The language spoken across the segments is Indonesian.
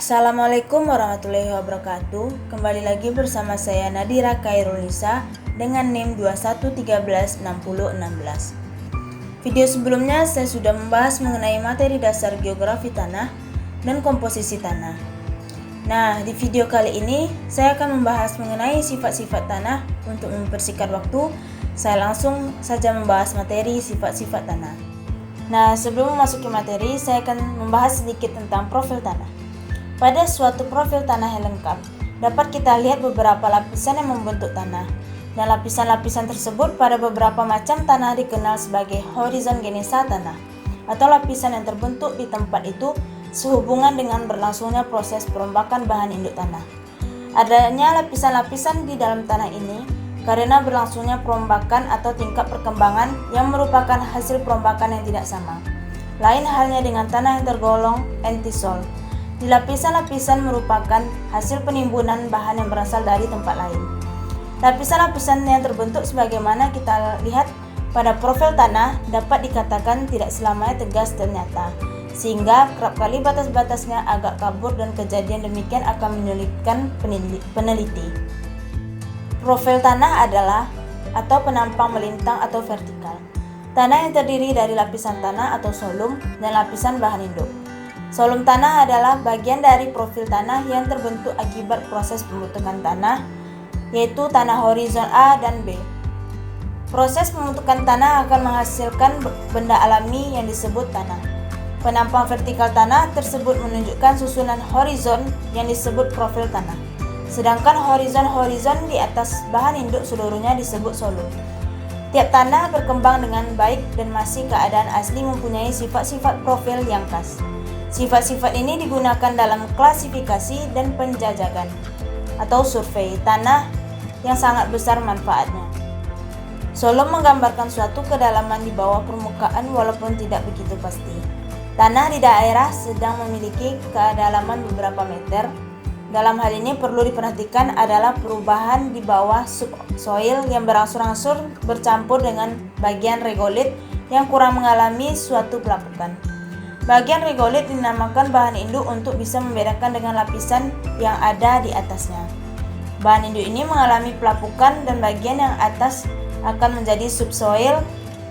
Assalamualaikum warahmatullahi wabarakatuh. Kembali lagi bersama saya Nadira Khairulnisa dengan NIM 21136016. Video sebelumnya saya sudah membahas mengenai materi dasar geografi tanah dan komposisi tanah. Nah, di video kali ini saya akan membahas mengenai sifat-sifat tanah. Untuk mempersingkat waktu, saya langsung saja membahas materi sifat-sifat tanah. Nah, sebelum memasuki materi, saya akan membahas sedikit tentang profil tanah. Pada suatu profil tanah yang lengkap, dapat kita lihat beberapa lapisan yang membentuk tanah. Dan lapisan-lapisan tersebut pada beberapa macam tanah dikenal sebagai horizon genesa tanah, atau lapisan yang terbentuk di tempat itu sehubungan dengan berlangsungnya proses perombakan bahan induk tanah. Adanya lapisan-lapisan di dalam tanah ini karena berlangsungnya perombakan atau tingkat perkembangan yang merupakan hasil perombakan yang tidak sama. Lain halnya dengan tanah yang tergolong entisol. Di lapisan-lapisan merupakan hasil penimbunan bahan yang berasal dari tempat lain. Lapisan-lapisan yang terbentuk sebagaimana kita lihat pada profil tanah dapat dikatakan tidak selamanya tegas dan nyata, sehingga kerap kali batas-batasnya agak kabur dan kejadian demikian akan menyulitkan peneliti. Profil tanah adalah atau penampang melintang atau vertikal. Tanah yang terdiri dari lapisan tanah atau solum dan lapisan bahan induk. Solum tanah adalah bagian dari profil tanah yang terbentuk akibat proses pembentukan tanah, yaitu tanah horizon A dan B. Proses pembentukan tanah akan menghasilkan benda alami yang disebut tanah. Penampang vertikal tanah tersebut menunjukkan susunan horizon yang disebut profil tanah. Sedangkan horizon-horizon di atas bahan induk seluruhnya disebut solum. Tiap tanah berkembang dengan baik dan masih keadaan asli mempunyai sifat-sifat profil yang khas. Sifat-sifat ini digunakan dalam klasifikasi dan penjajakan atau survei tanah yang sangat besar manfaatnya. Solum menggambarkan suatu kedalaman di bawah permukaan walaupun tidak begitu pasti. Tanah di daerah sedang memiliki kedalaman beberapa meter. Dalam hal ini perlu diperhatikan adalah perubahan di bawah subsoil yang berangsur-angsur bercampur dengan bagian regolit yang kurang mengalami suatu pelapukan. Bagian regolit dinamakan bahan induk untuk bisa membedakan dengan lapisan yang ada di atasnya. Bahan induk ini mengalami pelapukan dan bagian yang atas akan menjadi subsoil,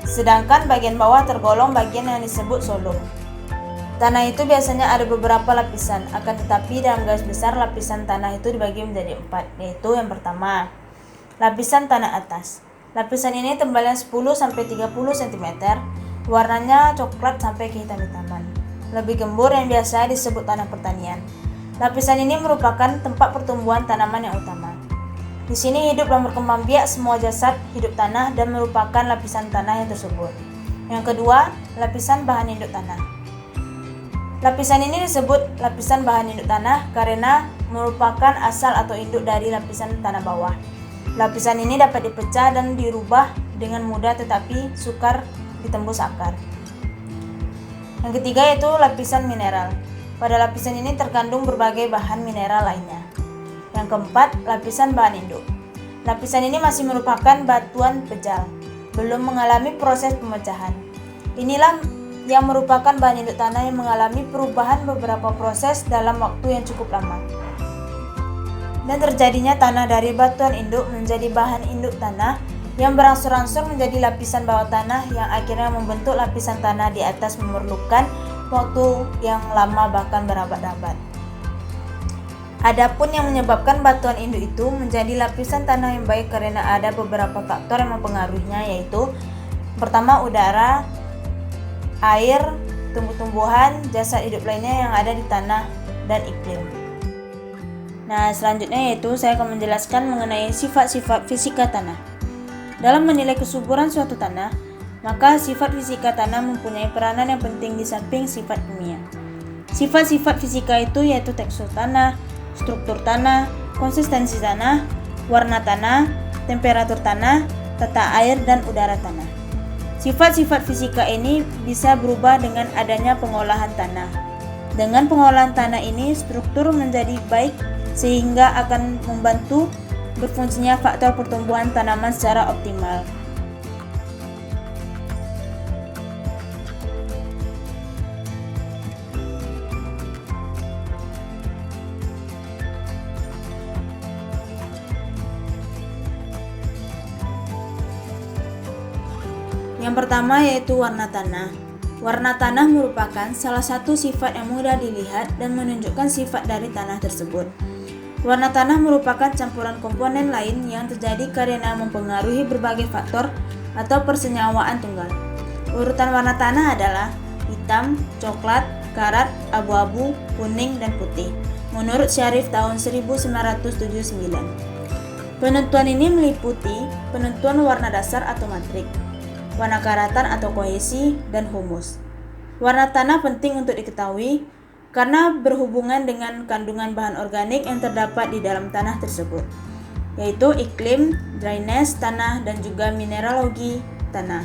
sedangkan bagian bawah tergolong bagian yang disebut solum. Tanah itu biasanya ada beberapa lapisan, akan tetapi dalam garis besar lapisan tanah itu dibagi menjadi 4, yaitu yang pertama, lapisan tanah atas. Lapisan ini tebalnya 10-30 cm, warnanya coklat sampai kehitam-hitaman. Lebih gembur yang biasa disebut tanah pertanian. Lapisan ini merupakan tempat pertumbuhan tanaman yang utama. Di sini hidup dan berkembang biak semua jasad hidup tanah dan merupakan lapisan tanah yang tersebut. Yang kedua, lapisan bahan induk tanah. Lapisan ini disebut lapisan bahan induk tanah karena merupakan asal atau induk dari lapisan tanah bawah. Lapisan ini dapat dipecah dan dirubah dengan mudah tetapi sukar ditembus akar. Yang ketiga yaitu lapisan mineral. Pada lapisan ini terkandung berbagai bahan mineral lainnya. Yang keempat, lapisan bahan induk. Lapisan ini masih merupakan batuan pejal, belum mengalami proses pemecahan. Inilah yang merupakan bahan induk tanah yang mengalami perubahan beberapa proses dalam waktu yang cukup lama. Dan terjadinya tanah dari batuan induk menjadi bahan induk tanah yang berangsur-angsur menjadi lapisan bawah tanah yang akhirnya membentuk lapisan tanah di atas memerlukan waktu yang lama bahkan berabad-abad. Adapun yang menyebabkan batuan induk itu menjadi lapisan tanah yang baik karena ada beberapa faktor yang mempengaruhinya, yaitu pertama udara, air, tumbuh-tumbuhan, jasad hidup lainnya yang ada di tanah, dan iklim. Nah, selanjutnya yaitu saya akan menjelaskan mengenai sifat-sifat fisika tanah. Dalam menilai kesuburan suatu tanah, maka sifat fisika tanah mempunyai peranan yang penting di samping sifat kimia. Sifat-sifat fisika itu yaitu tekstur tanah, struktur tanah, konsistensi tanah, warna tanah, temperatur tanah, tata air, dan udara tanah. Sifat-sifat fisika ini bisa berubah dengan adanya pengolahan tanah. Dengan pengolahan tanah ini, struktur menjadi baik sehingga akan membantu berfungsinya faktor pertumbuhan tanaman secara optimal. Yang pertama yaitu warna tanah. Warna tanah merupakan salah satu sifat yang mudah dilihat dan menunjukkan sifat dari tanah tersebut. Warna tanah merupakan campuran komponen lain yang terjadi karena mempengaruhi berbagai faktor atau persenyawaan tunggal. Urutan warna tanah adalah hitam, coklat, karat, abu-abu, kuning, dan putih. Menurut Syarif tahun 1979. Penentuan ini meliputi penentuan warna dasar atau matrik, warna karatan atau kohesi, dan humus. Warna tanah penting untuk diketahui karena berhubungan dengan kandungan bahan organik yang terdapat di dalam tanah tersebut, yaitu iklim, dryness tanah, dan juga mineralogi tanah.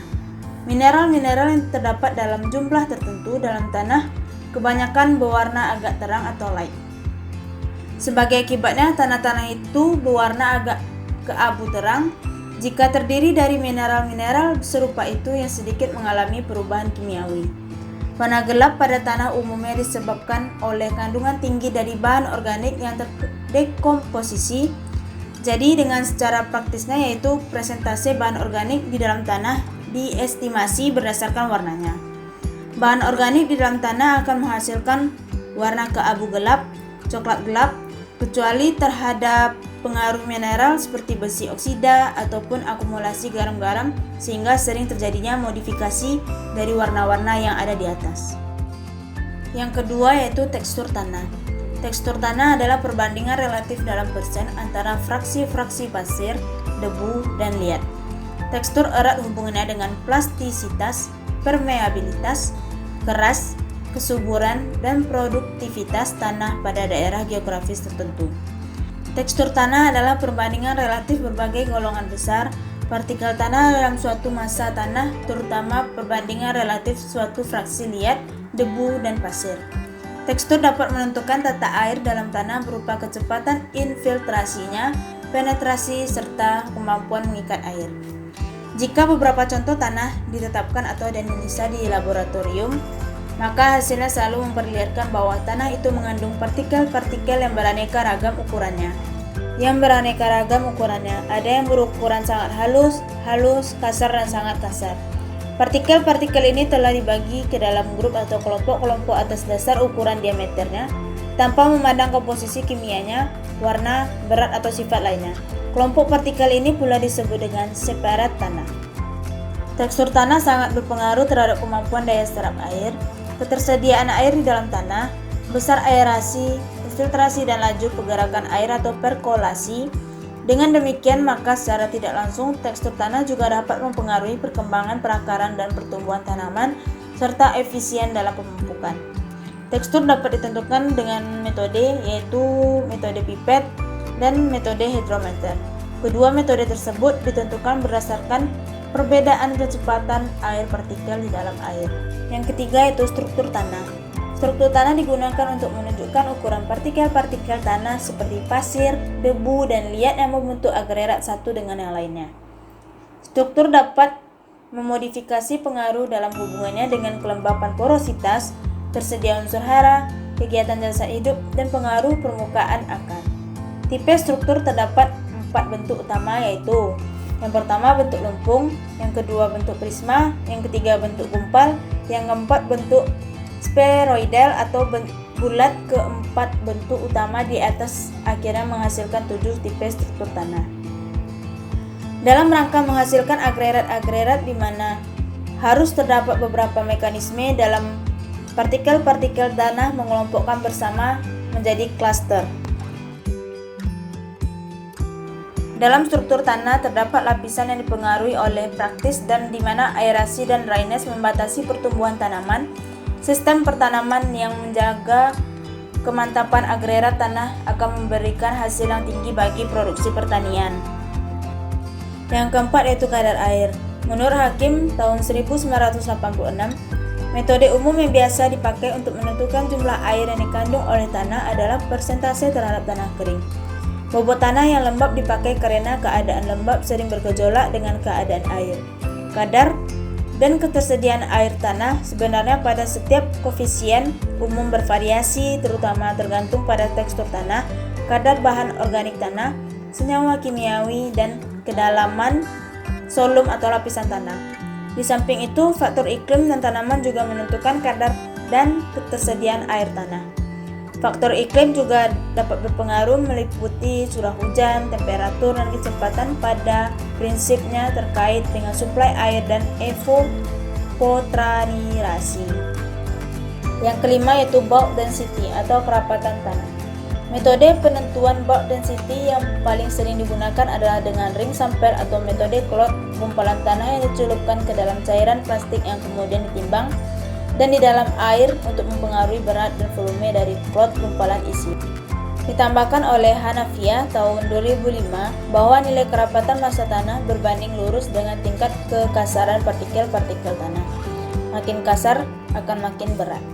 Mineral-mineral yang terdapat dalam jumlah tertentu dalam tanah kebanyakan berwarna agak terang atau light. Sebagai akibatnya, tanah-tanah itu berwarna agak keabu terang jika terdiri dari mineral-mineral serupa itu yang sedikit mengalami perubahan kimiawi. Warna gelap pada tanah umumnya disebabkan oleh kandungan tinggi dari bahan organik yang terdekomposisi. Jadi dengan secara praktisnya yaitu presentase bahan organik di dalam tanah diestimasi berdasarkan warnanya. Bahan organik di dalam tanah akan menghasilkan warna keabu gelap, coklat gelap, kecuali terhadap pengaruh mineral seperti besi oksida ataupun akumulasi garam-garam sehingga sering terjadinya modifikasi dari warna-warna yang ada di atas. Yang kedua yaitu tekstur tanah. Tekstur tanah adalah perbandingan relatif dalam persen antara fraksi-fraksi pasir, debu, dan liat. Tekstur erat hubungannya dengan plastisitas, permeabilitas, keras, kesuburan, dan produktivitas tanah pada daerah geografis tertentu. Tekstur tanah adalah perbandingan relatif berbagai golongan besar partikel tanah dalam suatu massa tanah, terutama perbandingan relatif suatu fraksi liat, debu, dan pasir. Tekstur dapat menentukan tata air dalam tanah berupa kecepatan infiltrasinya, penetrasi, serta kemampuan mengikat air. Jika beberapa contoh tanah ditetapkan atau dianalisa di laboratorium, maka hasilnya selalu memperlihatkan bahwa tanah itu mengandung partikel-partikel yang beraneka ragam ukurannya. Ada yang berukuran sangat halus, kasar, dan sangat kasar. Partikel-partikel ini telah dibagi ke dalam grup atau kelompok-kelompok atas dasar ukuran diameternya, tanpa memandang komposisi kimianya, warna, berat, atau sifat lainnya. Kelompok partikel ini pula disebut dengan separat tanah. Tekstur tanah sangat berpengaruh terhadap kemampuan daya serap air, ketersediaan air di dalam tanah, besar aerasi, infiltrasi, dan laju pergerakan air atau perkolasi. Dengan demikian, maka secara tidak langsung tekstur tanah juga dapat mempengaruhi perkembangan perakaran dan pertumbuhan tanaman serta efisien dalam pemupukan. Tekstur dapat ditentukan dengan metode yaitu metode pipet dan metode hidrometer. Kedua metode tersebut ditentukan berdasarkan perbedaan kecepatan air partikel di dalam air. Yang ketiga yaitu struktur tanah. Struktur tanah digunakan untuk menunjukkan ukuran partikel-partikel tanah seperti pasir, debu, dan liat yang membentuk agregat satu dengan yang lainnya. Struktur dapat memodifikasi pengaruh dalam hubungannya dengan kelembapan porositas, tersedia unsur hara, kegiatan jasad hidup, dan pengaruh permukaan akar. Tipe struktur terdapat 4 bentuk utama yaitu yang pertama bentuk lempung, yang kedua bentuk prisma, yang ketiga bentuk gumpal, yang keempat bentuk spheroidal atau bulat. Keempat bentuk utama di atas akhirnya menghasilkan 7 tipe struktur tanah. Dalam rangka menghasilkan agregat-agregat di mana harus terdapat beberapa mekanisme dalam partikel-partikel tanah mengelompokkan bersama menjadi klaster. Dalam struktur tanah terdapat lapisan yang dipengaruhi oleh praktis dan di mana aerasi dan dryness membatasi pertumbuhan tanaman. Sistem pertanaman yang menjaga kemantapan agregat tanah akan memberikan hasil yang tinggi bagi produksi pertanian. Yang keempat yaitu kadar air. Menurut Hakim tahun 1986, metode umum yang biasa dipakai untuk menentukan jumlah air yang dikandung oleh tanah adalah persentase terhadap tanah kering. Bobot tanah yang lembab dipakai karena keadaan lembab sering bergejolak dengan keadaan air. Kadar dan ketersediaan air tanah sebenarnya pada setiap koefisien umum bervariasi, terutama tergantung pada tekstur tanah, kadar bahan organik tanah, senyawa kimiawi, dan kedalaman solum atau lapisan tanah. Di samping itu, faktor iklim dan tanaman juga menentukan kadar dan ketersediaan air tanah. Faktor iklim juga dapat berpengaruh meliputi curah hujan, temperatur, dan kecepatan pada prinsipnya terkait dengan suplai air dan evapotranspirasi. Yang kelima yaitu bulk density atau kerapatan tanah. Metode penentuan bulk density yang paling sering digunakan adalah dengan ring sample atau metode cloud, gumpalan tanah yang dicelupkan ke dalam cairan plastik yang kemudian ditimbang dan di dalam air untuk mempengaruhi berat dan volume dari plot gumpalan isi. Ditambahkan oleh Hanafiya tahun 2005 bahwa nilai kerapatan massa tanah berbanding lurus dengan tingkat kekasaran partikel-partikel tanah. Makin kasar akan makin berat.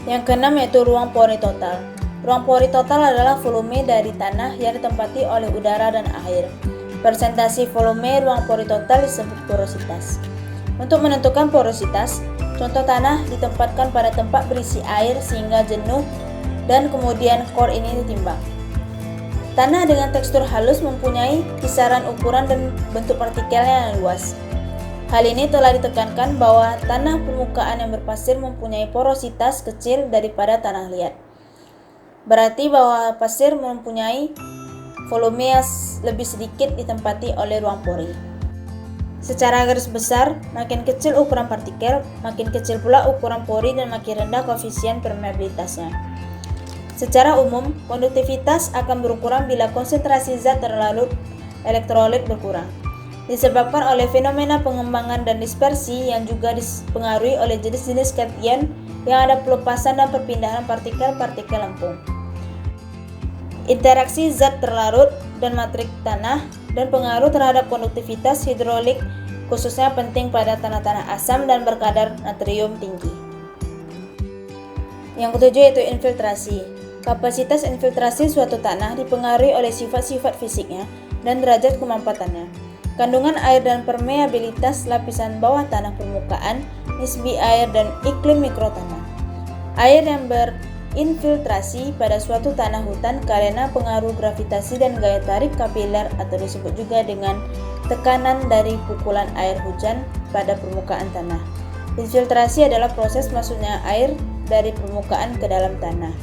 Yang keenam yaitu ruang pori total. Ruang pori total adalah volume dari tanah yang ditempati oleh udara dan air. Persentase volume ruang pori total disebut porositas. Untuk menentukan porositas, contoh tanah ditempatkan pada tempat berisi air sehingga jenuh dan kemudian core ini ditimbang. Tanah dengan tekstur halus mempunyai kisaran ukuran dan bentuk partikelnya yang luas. Hal ini telah ditekankan bahwa tanah permukaan yang berpasir mempunyai porositas kecil daripada tanah liat. Berarti bahwa pasir mempunyai volume yang lebih sedikit ditempati oleh ruang pori. Secara garis besar, makin kecil ukuran partikel, makin kecil pula ukuran pori dan makin rendah koefisien permeabilitasnya. Secara umum, konduktivitas akan berkurang bila konsentrasi zat terlarut elektrolit berkurang, disebabkan oleh fenomena pengembangan dan dispersi yang juga dipengaruhi oleh jenis-jenis kation yang ada pelepasan dan perpindahan partikel-partikel lempung. Interaksi zat terlarut dan matrik tanah dan pengaruh terhadap konduktivitas hidrolik khususnya penting pada tanah-tanah asam dan berkadar natrium tinggi. Yang ketujuh yaitu infiltrasi. Kapasitas infiltrasi suatu tanah dipengaruhi oleh sifat-sifat fisiknya dan derajat kemampatannya. Kandungan air dan permeabilitas lapisan bawah tanah permukaan, nisbi air dan iklim mikrotanah. Air yang infiltrasi pada suatu tanah hutan karena pengaruh gravitasi dan gaya tarik kapiler atau disebut juga dengan tekanan dari pukulan air hujan pada permukaan tanah. Infiltrasi adalah proses masuknya air dari permukaan ke dalam tanah.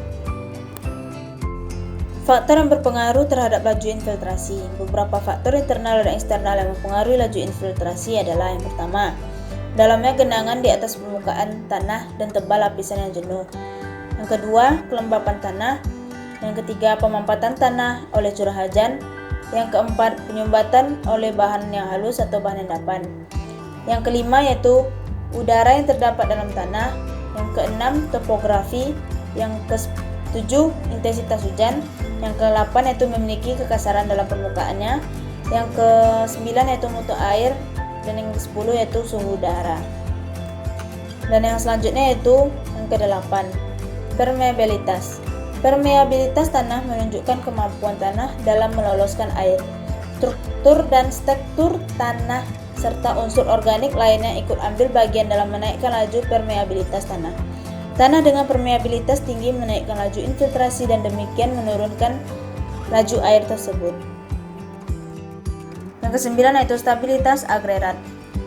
Faktor yang berpengaruh terhadap laju infiltrasi. Beberapa faktor internal dan eksternal yang mempengaruhi laju infiltrasi adalah yang pertama, dalamnya genangan di atas permukaan tanah dan tebal lapisan yang jenuh. Yang kedua, kelembapan tanah. Yang ketiga, pemampatan tanah oleh curah hujan. Yang keempat, penyumbatan oleh bahan yang halus atau bahan endapan. Yang kelima yaitu udara yang terdapat dalam tanah. Yang keenam, topografi. Yang ketujuh, intensitas hujan. Yang ke-8 yaitu memiliki kekasaran dalam permukaannya. Yang ke-9 yaitu mutu air. Dan yang ke-10 yaitu suhu udara. Dan yang selanjutnya yaitu yang ke-8, permeabilitas. Permeabilitas tanah menunjukkan kemampuan tanah dalam meloloskan air. Struktur dan struktur tanah serta unsur organik lainnya ikut ambil bagian dalam menaikkan laju permeabilitas tanah. Tanah dengan permeabilitas tinggi menaikkan laju infiltrasi dan demikian menurunkan laju air tersebut. Yang ke-9 yaitu stabilitas agregat.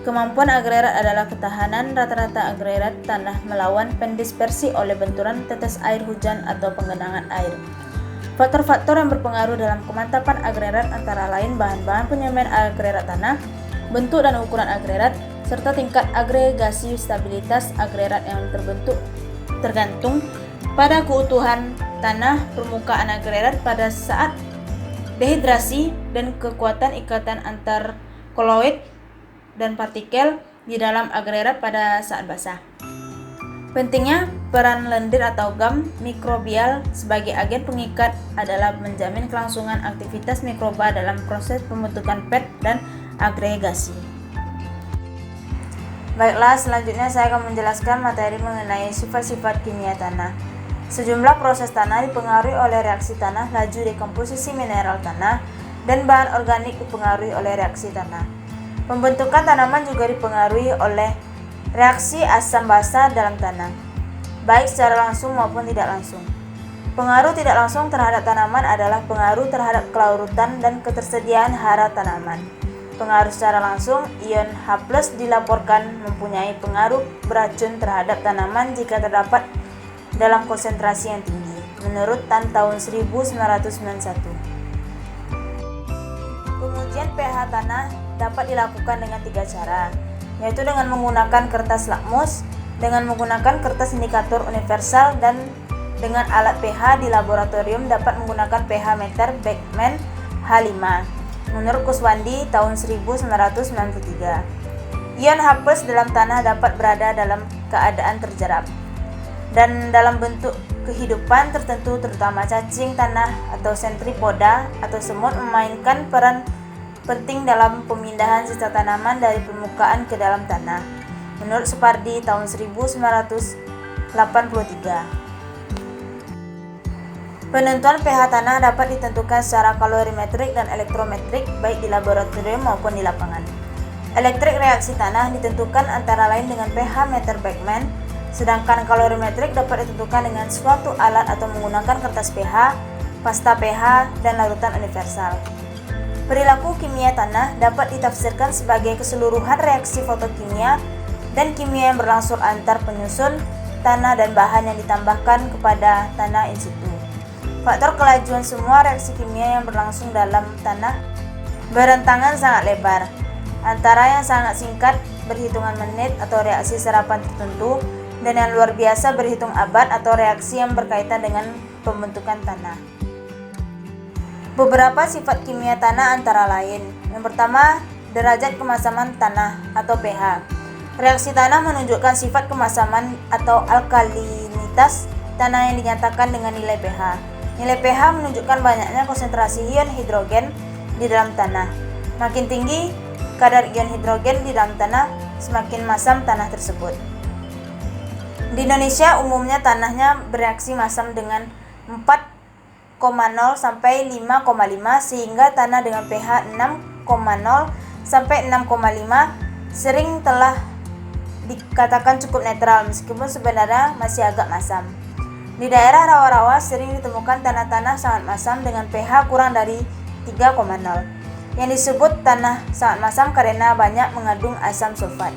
Kemampuan agregat adalah ketahanan rata-rata agregat tanah melawan pendispersi oleh benturan tetes air hujan atau penggenangan air. Faktor-faktor yang berpengaruh dalam kemantapan agregat antara lain bahan-bahan penyampaian agregat tanah, bentuk dan ukuran agregat, serta tingkat agregasi stabilitas agregat yang tergantung pada keutuhan tanah permukaan agregat pada saat dehidrasi dan kekuatan ikatan antar koloid dan partikel di dalam agregat pada saat basah. Pentingnya peran lendir atau gam mikrobial sebagai agen pengikat adalah menjamin kelangsungan aktivitas mikroba dalam proses pembentukan pad dan agregasi. Baiklah, selanjutnya saya akan menjelaskan materi mengenai sifat-sifat kimia tanah. Sejumlah proses tanah dipengaruhi oleh reaksi tanah, laju dekomposisi mineral tanah, dan bahan organik dipengaruhi oleh reaksi tanah. Pembentukan tanaman juga dipengaruhi oleh reaksi asam basa dalam tanah, baik secara langsung maupun tidak langsung. Pengaruh tidak langsung terhadap tanaman adalah pengaruh terhadap kelarutan dan ketersediaan hara tanaman. pengaruh secara langsung, ion H+ dilaporkan mempunyai pengaruh beracun terhadap tanaman jika terdapat dalam konsentrasi yang tinggi, menurut Tan tahun 1991. Pengujian pH tanah dapat dilakukan dengan 3 cara, yaitu dengan menggunakan kertas lakmus, dengan menggunakan kertas indikator universal, dan dengan alat pH di laboratorium dapat menggunakan pH meter Beckman H5, menurut Kuswandi tahun 1993. Ion H+ dalam tanah dapat berada dalam keadaan terjerap dan dalam bentuk kehidupan tertentu, terutama cacing tanah atau sentripoda atau semut memainkan peran penting dalam pemindahan sisa tanaman dari permukaan ke dalam tanah, menurut Supardi tahun 1983. Penentuan pH tanah dapat ditentukan secara kalorimetrik dan elektrometrik baik di laboratorium maupun di lapangan. Elektrik reaksi tanah ditentukan antara lain dengan pH meter Beckman, sedangkan kalorimetrik dapat ditentukan dengan suatu alat atau menggunakan kertas pH, pasta pH, dan larutan universal. Perilaku kimia tanah dapat ditafsirkan sebagai keseluruhan reaksi fotokimia dan kimia yang berlangsung antar penyusun tanah dan bahan yang ditambahkan kepada tanah in situ. Faktor kelajuan semua reaksi kimia yang berlangsung dalam tanah berentangan sangat lebar, antara yang sangat singkat berhitungan menit atau reaksi serapan tertentu, dan yang luar biasa berhitung abad atau reaksi yang berkaitan dengan pembentukan tanah. Beberapa sifat kimia tanah antara lain. Yang pertama, derajat kemasaman tanah atau pH. Reaksi tanah menunjukkan sifat kemasaman atau alkalinitas tanah yang dinyatakan dengan nilai pH. Nilai pH menunjukkan banyaknya konsentrasi ion hidrogen di dalam tanah. Makin tinggi kadar ion hidrogen di dalam tanah, semakin masam tanah tersebut. Di Indonesia umumnya tanahnya bereaksi masam dengan 4,0 sampai 5,5, sehingga tanah dengan pH 6,0 sampai 6,5 sering telah dikatakan cukup netral meskipun sebenarnya masih agak masam. Di daerah rawa-rawa sering ditemukan tanah-tanah sangat masam dengan pH kurang dari 3,0 yang disebut tanah sangat masam karena banyak mengandung asam sulfat.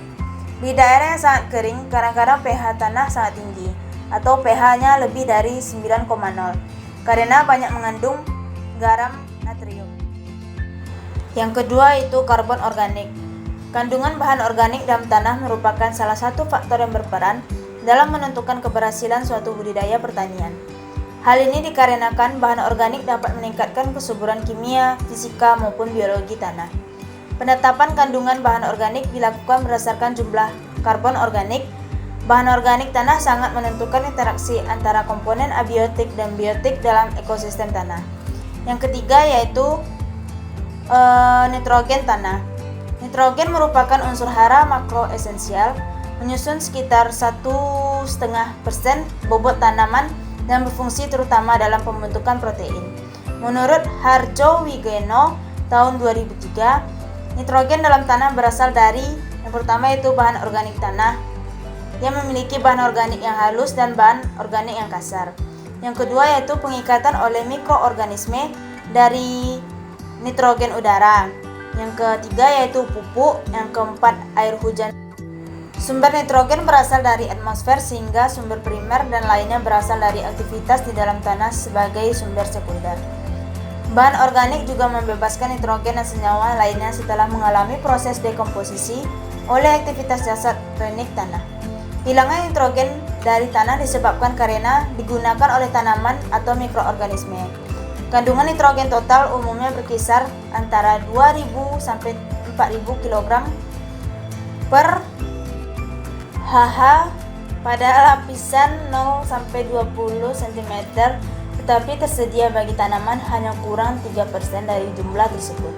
Di daerah yang sangat kering, kadang-kadang pH tanah sangat tinggi atau pH-nya lebih dari 9,0 karena banyak mengandung garam natrium. Yang kedua itu karbon organik. Kandungan bahan organik dalam tanah merupakan salah satu faktor yang berperan dalam menentukan keberhasilan suatu budidaya pertanian. Hal ini dikarenakan bahan organik dapat meningkatkan kesuburan kimia, fisika, maupun biologi tanah. Penetapan kandungan bahan organik dilakukan berdasarkan jumlah karbon organik. Bahan organik tanah sangat menentukan interaksi antara komponen abiotik dan biotik dalam ekosistem tanah. Yang ketiga yaitu nitrogen tanah. Nitrogen merupakan unsur hara makro esensial, menyusun sekitar 1,5% bobot tanaman dan berfungsi terutama dalam pembentukan protein. Menurut Harjo Wigeno tahun 2003, nitrogen dalam tanah berasal dari yang pertama itu bahan organik tanah yang memiliki bahan organik yang halus dan bahan organik yang kasar. Yang kedua yaitu pengikatan oleh mikroorganisme dari nitrogen udara. Yang ketiga yaitu pupuk. Yang keempat air hujan. Sumber nitrogen berasal dari atmosfer sehingga sumber primer dan lainnya berasal dari aktivitas di dalam tanah sebagai sumber sekunder. Bahan organik juga membebaskan nitrogen dan senyawa lainnya setelah mengalami proses dekomposisi oleh aktivitas zat organik tanah. Hilangnya nitrogen dari tanah disebabkan karena digunakan oleh tanaman atau mikroorganisme. Kandungan nitrogen total umumnya berkisar antara 2.000 sampai 4.000 kg per HH pada lapisan 0 sampai 20 cm, tetapi tersedia bagi tanaman hanya kurang 3% dari jumlah tersebut.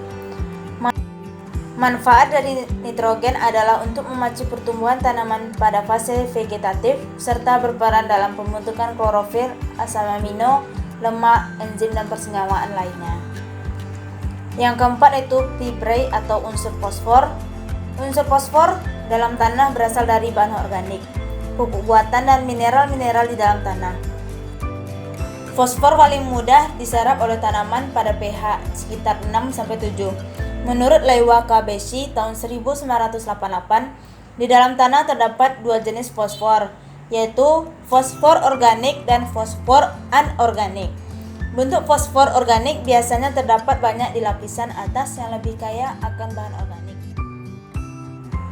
Manfaat dari nitrogen adalah untuk memacu pertumbuhan tanaman pada fase vegetatif serta berperan dalam pembentukan klorofil, asam amino, lemak, enzim, dan persenyawaan lainnya. Yang keempat itu fibre atau unsur fosfor. Unsur fosfor dalam tanah berasal dari bahan organik, pupuk buatan, dan mineral-mineral di dalam tanah. Fosfor paling mudah diserap oleh tanaman pada pH sekitar 6-7. Menurut Lei Wakabayashi tahun 1988, di dalam tanah terdapat dua jenis fosfor, yaitu fosfor organik dan fosfor anorganik. Bentuk fosfor organik biasanya terdapat banyak di lapisan atas yang lebih kaya akan bahan organik.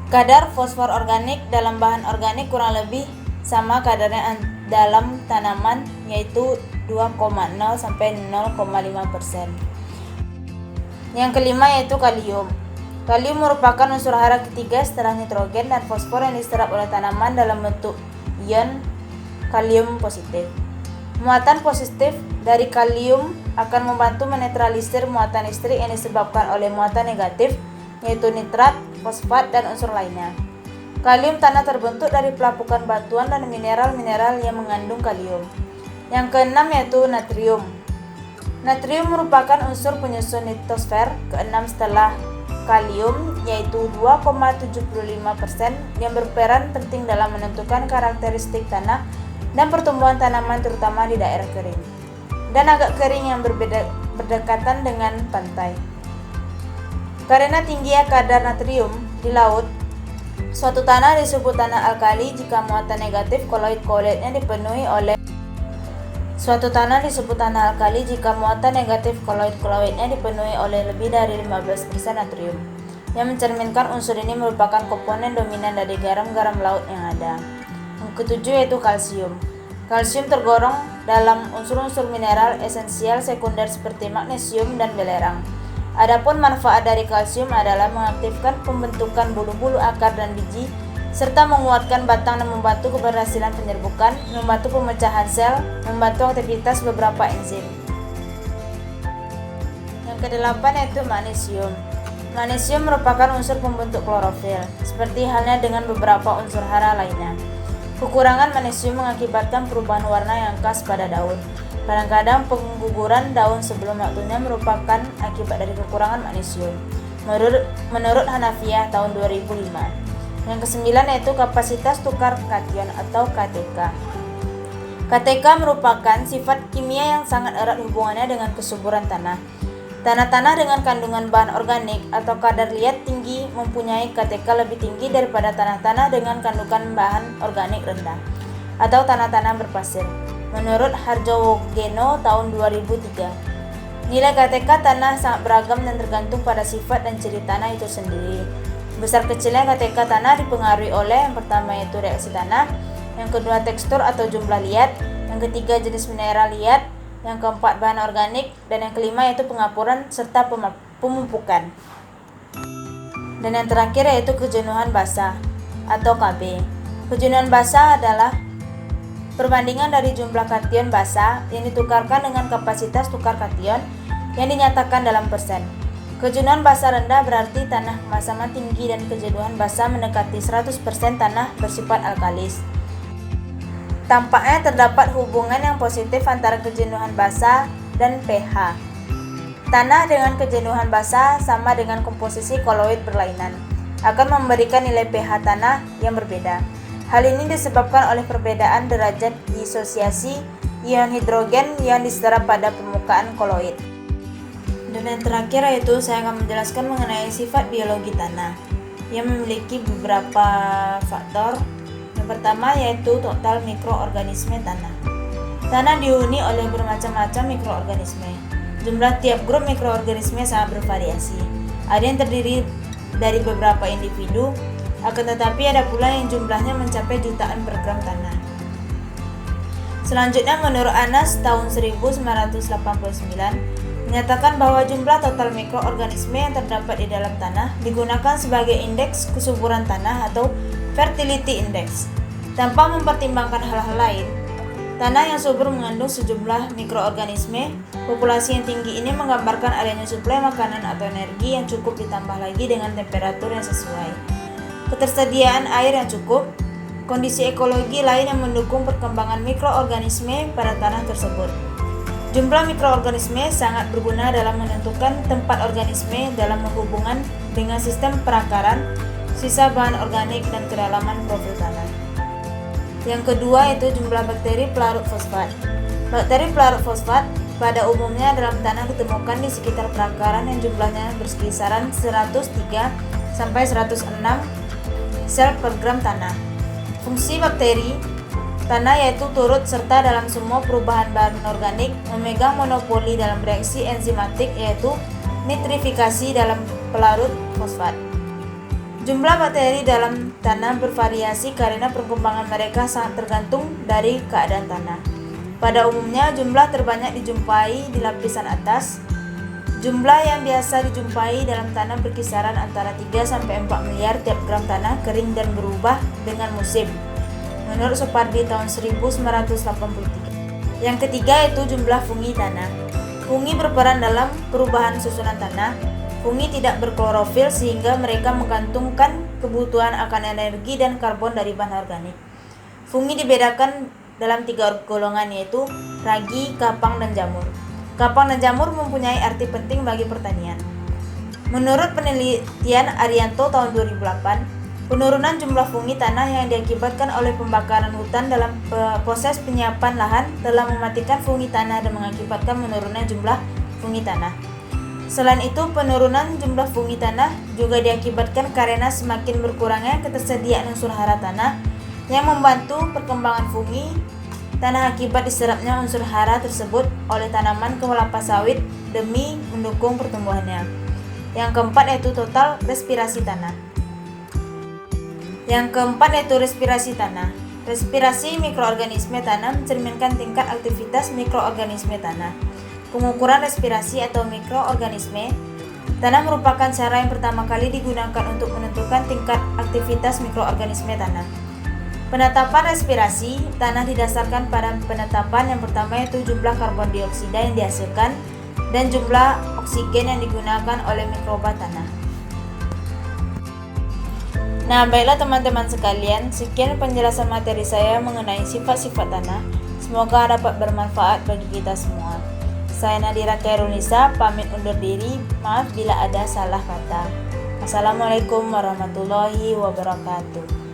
Kadar fosfor organik dalam bahan organik kurang lebih sama kadarnya dalam tanaman, yaitu 2,0 sampai 0,5%. Yang kelima yaitu kalium. Kalium merupakan unsur hara ketiga setelah nitrogen dan fosfor yang diserap oleh tanaman dalam bentuk ion kalium positif. Muatan positif dari kalium akan membantu menetralisir muatan listrik yang disebabkan oleh muatan negatif, yaitu nitrat, fosfat, dan unsur lainnya. Kalium tanah terbentuk dari pelapukan batuan dan mineral-mineral yang mengandung kalium. Yang keenam yaitu natrium. Natrium merupakan unsur penyusun litosfer keenam setelah kalium, yaitu 2,75%, yang berperan penting dalam menentukan karakteristik tanah dan pertumbuhan tanaman terutama di daerah kering dan agak kering yang berdekatan dengan pantai. Karena tingginya kadar natrium di laut, suatu tanah disebut tanah alkali jika muatan negatif koloid-koloidnya dipenuhi oleh lebih dari 15% natrium, yang mencerminkan unsur ini merupakan komponen dominan dari garam-garam laut yang ada. Yang ketujuh yaitu kalsium. Kalsium tergolong dalam unsur-unsur mineral esensial sekunder seperti magnesium dan belerang. Adapun manfaat dari kalsium adalah mengaktifkan pembentukan bulu-bulu akar dan biji, serta menguatkan batang dan membantu keberhasilan penyerbukan, membantu pemecahan sel, membantu aktivitas beberapa enzim. Yang kedelapan yaitu magnesium. Magnesium merupakan unsur pembentuk klorofil, seperti halnya dengan beberapa unsur hara lainnya. Kekurangan magnesium mengakibatkan perubahan warna yang khas pada daun. Kadang-kadang pengguguran daun sebelum waktunya merupakan akibat dari kekurangan magnesium. Menurut Hanafiyah tahun 2005. Yang kesembilan yaitu kapasitas tukar kation atau KTK. KTK merupakan sifat kimia yang sangat erat hubungannya dengan kesuburan tanah. Tanah-tanah dengan kandungan bahan organik atau kadar liat tinggi mempunyai KTK lebih tinggi daripada tanah-tanah dengan kandungan bahan organik rendah atau tanah-tanah berpasir. Menurut Harjowogeno tahun 2003, nilai KTK tanah sangat beragam dan tergantung pada sifat dan ciri tanah itu sendiri. Besar kecilnya KTK tanah dipengaruhi oleh yang pertama yaitu reaksi tanah, yang kedua tekstur atau jumlah liat, yang ketiga jenis mineral liat, yang keempat bahan organik, dan yang kelima yaitu pengapuran serta pemupukan. Dan yang terakhir yaitu kejenuhan basah atau KB. Kejenuhan basah adalah perbandingan dari jumlah kation basah yang ditukarkan dengan kapasitas tukar kation yang dinyatakan dalam persen. Kejenuhan basah rendah berarti tanah kemasaman tinggi dan kejenuhan basah mendekati 100% tanah bersifat alkalis. Tampaknya terdapat hubungan yang positif antara kejenuhan basah dan pH. Tanah dengan kejenuhan basah sama dengan komposisi koloid berlainan, akan memberikan nilai pH tanah yang berbeda. Hal ini disebabkan oleh perbedaan derajat disosiasi ion hidrogen yang diserap pada permukaan koloid. Dan yang terakhir yaitu saya akan menjelaskan mengenai sifat biologi tanah yang memiliki beberapa faktor. Yang pertama yaitu total mikroorganisme tanah. Tanah dihuni oleh bermacam-macam mikroorganisme. Jumlah tiap grup mikroorganisme sangat bervariasi. Ada yang terdiri dari beberapa individu, akan tetapi ada pula yang jumlahnya mencapai jutaan per gram tanah. Selanjutnya menurut Anas tahun 1989 menyatakan bahwa jumlah total mikroorganisme yang terdapat di dalam tanah digunakan sebagai indeks kesuburan tanah atau fertility index. Tanpa mempertimbangkan hal-hal lain, tanah yang subur mengandung sejumlah mikroorganisme. Populasi yang tinggi ini menggambarkan adanya suplai makanan atau energi yang cukup ditambah lagi dengan temperatur yang sesuai. Ketersediaan air yang cukup, kondisi ekologi lain yang mendukung perkembangan mikroorganisme pada tanah tersebut. Jumlah mikroorganisme sangat berguna dalam menentukan tempat organisme dalam hubungan dengan sistem perakaran, sisa bahan organik, dan kedalaman profil tanah. Yang kedua yaitu jumlah bakteri pelarut fosfat. Bakteri pelarut fosfat Pada umumnya dalam tanah ditemukan di sekitar perakaran yang jumlahnya berkisaran 103 sampai 106 sel per gram tanah. Fungsi bakteri tanah yaitu turut serta dalam semua perubahan bahan organik, memegang monopoli dalam reaksi enzimatik yaitu nitrifikasi dalam pelarut fosfat. Jumlah bakteri dalam tanah bervariasi karena perkembangan mereka sangat tergantung dari keadaan tanah. Pada umumnya jumlah terbanyak dijumpai di lapisan atas. Jumlah yang biasa dijumpai dalam tanah berkisaran antara 3 sampai 4 miliar tiap gram tanah kering dan berubah dengan musim. Menurut Supardi tahun 1983. Yang ketiga yaitu jumlah fungi tanah. Fungi berperan dalam perubahan susunan tanah. Fungi tidak berklorofil sehingga mereka menggantungkan kebutuhan akan energi dan karbon dari bahan organik. Fungi dibedakan dalam 3 golongan yaitu ragi, kapang, dan jamur. Kapang dan jamur mempunyai arti penting bagi pertanian. Menurut penelitian Arianto tahun 2008, penurunan jumlah fungi tanah yang diakibatkan oleh pembakaran hutan dalam proses penyiapan lahan telah mematikan fungi tanah dan mengakibatkan menurunan jumlah fungi tanah. Selain itu, penurunan jumlah fungi tanah juga diakibatkan karena semakin berkurangnya ketersediaan unsur hara tanah yang membantu perkembangan fungi tanah akibat diserapnya unsur hara tersebut oleh tanaman kelapa sawit demi mendukung pertumbuhannya. Yang keempat yaitu total respirasi tanah. Respirasi mikroorganisme tanah mencerminkan tingkat aktivitas mikroorganisme tanah. Pengukuran respirasi atau mikroorganisme tanah merupakan cara yang pertama kali digunakan untuk menentukan tingkat aktivitas mikroorganisme tanah. Penetapan respirasi tanah didasarkan pada penetapan yang pertama yaitu jumlah karbon dioksida yang dihasilkan dan jumlah oksigen yang digunakan oleh mikroba tanah. Nah, baiklah teman-teman sekalian, sekian penjelasan materi saya mengenai sifat-sifat tanah. Semoga dapat bermanfaat bagi kita semua. Saya Nadira Khairunisa, pamit undur diri. Maaf bila ada salah kata. Assalamualaikum warahmatullahi wabarakatuh.